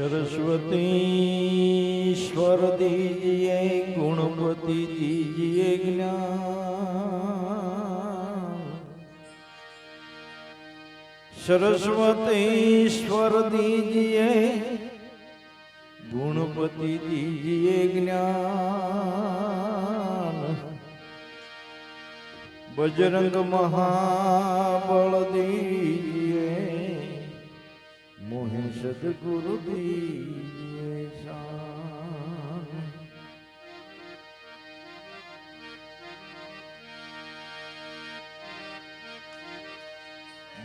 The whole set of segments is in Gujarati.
सरस्वतीश्वर दीजिए गुणपति दीजिए ज्ञान। सरस्वतीश्वर दीजिए गुणपति दीजिए ज्ञान। बजरंग महाबल दीजिए मोहे सदगुरु दीजिए शान।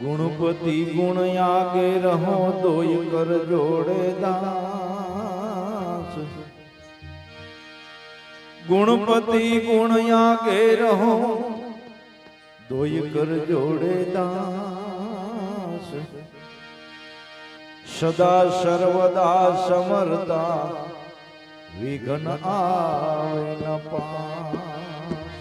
गुणपति गुण आगे रहो दोय कर जोड़े दास। गुणपति गुण आगे रहो दोय कर जोड़े दास। सदा सर्वदा समर्था विघ्न आवे न पास।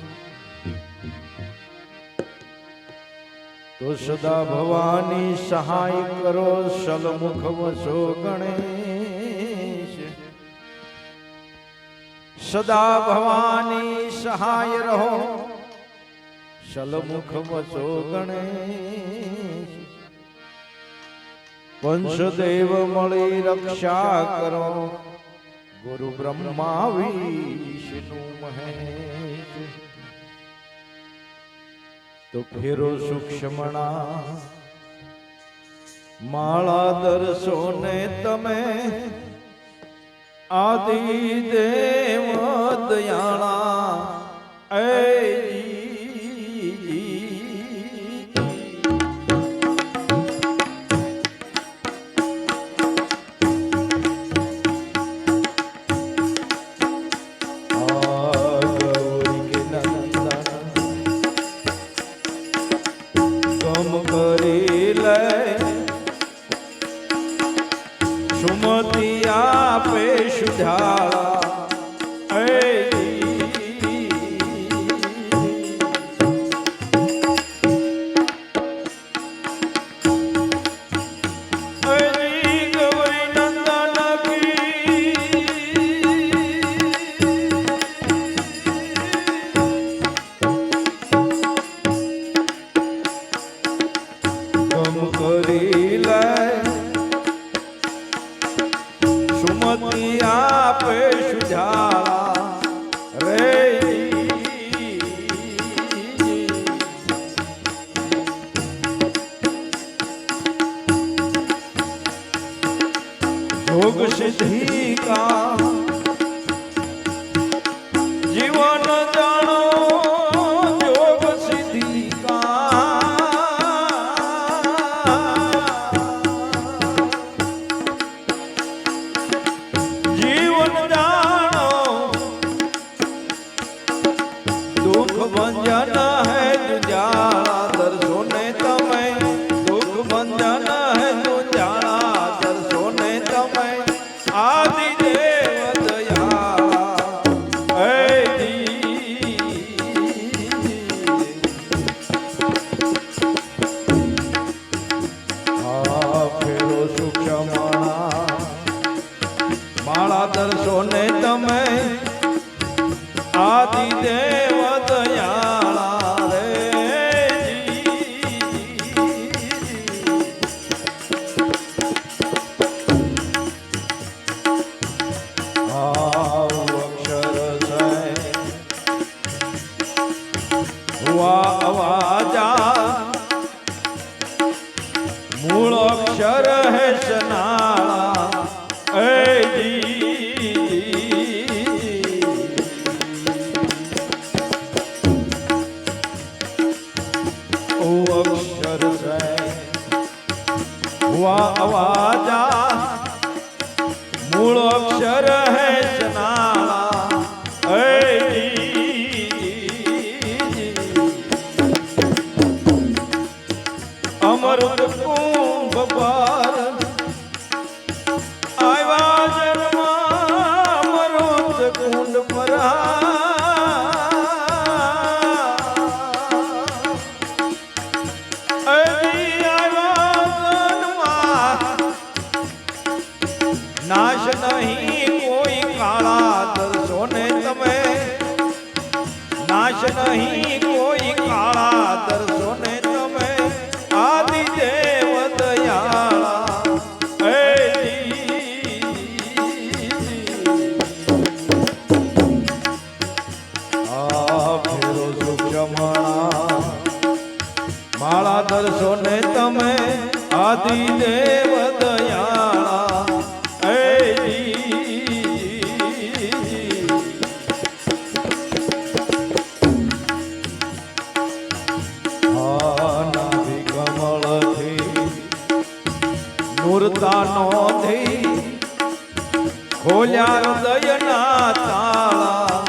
तो सदा भवानी सहाय करो सलमुख वसो गणेश। सदा भवानी सहाय रहो सलमुख वसो गणेश। वंशदेव मળી रक्षा करो गुरु ब्रह्मा विष्णु महेश। तो फेरो सूक्ष्मणा माळा दर्शो ने तमे आदि देव दयाळा। सुमति आपे सुझाला। सुमति आपे सुझाला रे। योग सिद्धि का जीवन जानो योग सिद्धि का। भंजन है जुजाला दर्शो ने तमे। दुख भंजन है जुजाला दर्शो ने तमे आदि देव दयाला। फेरो सूक्ष्मणा माळा दर्शो ने तमे आदि देव दयाला रे। अक्षर से हुआ आवाजा मूल अक्षर है सनाला। अक्षर से हुआ आवाजा मूल अक्षर है सनाला। अमृत कुंभ पर आया जन्मा अमृत कुंड पर। નાશ નહીં કોઈ કાળા દર્શો ને તમે નાશ નહીં કોઈ કાળા દર્શો ને તમે આદિ દેવ દયાળા ફેરો સુક્ષમણા માળા દર્શો ને તમે આદિ દેવ દયાળા મૂર્તાનો થઈ ખોલ્યા હૃદયના તાળા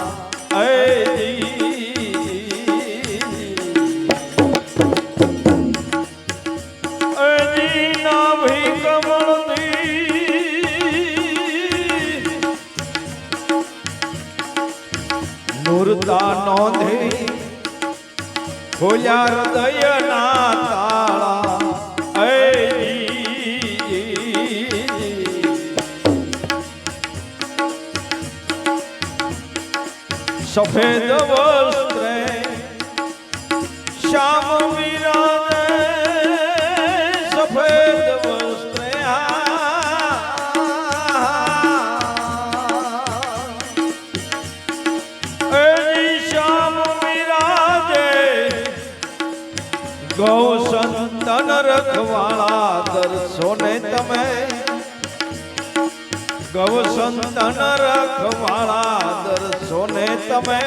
મૂર્તાનો થઈ ખોલ્યા હૃદયના તાળા સફેદ વસ્ત્રે શ્યામ વિરાજે સફેદ વસ્ત્રે શ્યામ વિરાજે ગૌ સંતન રખવાળા દર્શો ને તમે ગૌ સંતન રખવાળા દર્શો ને તમે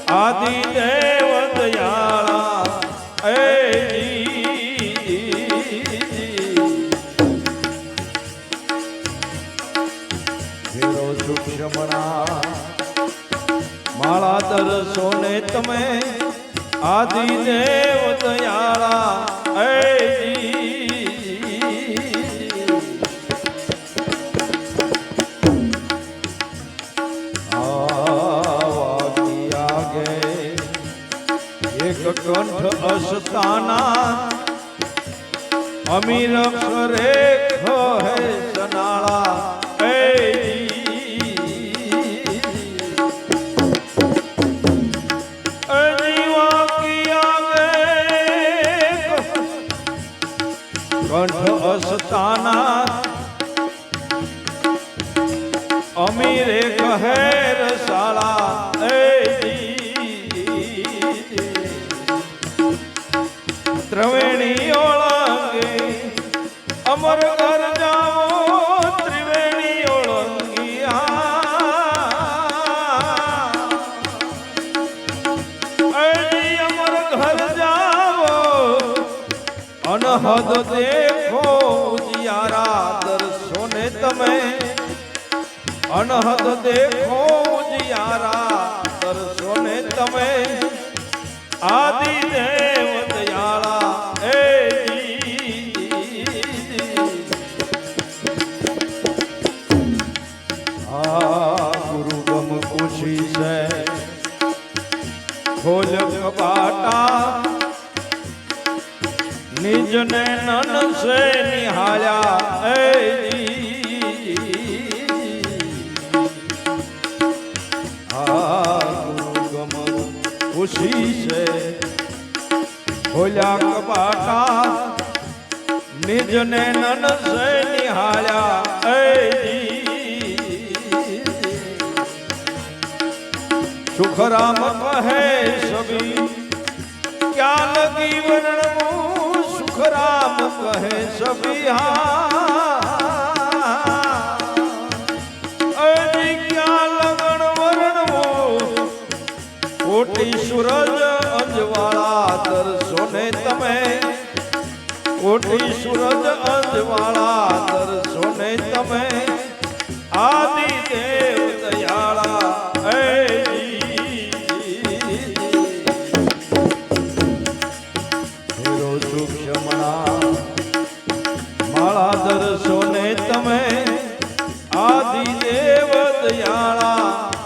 આદિ દેવ દયાળા ફેરો સુક્ષમણા માળા દર્શો ને તમે આદિ દેવ દયાળા કંઠ અસ્તાના અમીર અક્ષરે હે સનાળા કંઠ અસ્તાના અમીરે કહે રસાળા ત્રિવેણી ઓળંગે અમર ઘર જાઓ ત્રિવેણી ઓળંગી અમર ઘર જાઓ અનહદ દેખો ઉજિયારા દર્શો ને તમે અનહદ દેખો ઉજિયારા દર્શો ને તમે આદિ દેવ દયાળા ગુરુ ગમ ખુશી છે ખોલ કપાટા નિજ ને નન સે નિહાળ્યા ગુરુ ગમ ખુશી છે ખોલ્યા કપાટા નિજ ને નન સે નિહાળ્યા સુખરામ કહે સબી ક્યાં લગી વર્ણવું સુખરામ કહે સબી ક્યાં લગન વર્ણવું કોટી સૂરજ અંજવાળા દર્શો ને તમે કોટી સૂરજ અંજવાળા દર્શો ને તમે આદિ દેવ દયાળા માળા દર્શો ને તમે આદિ દેવ દયાળા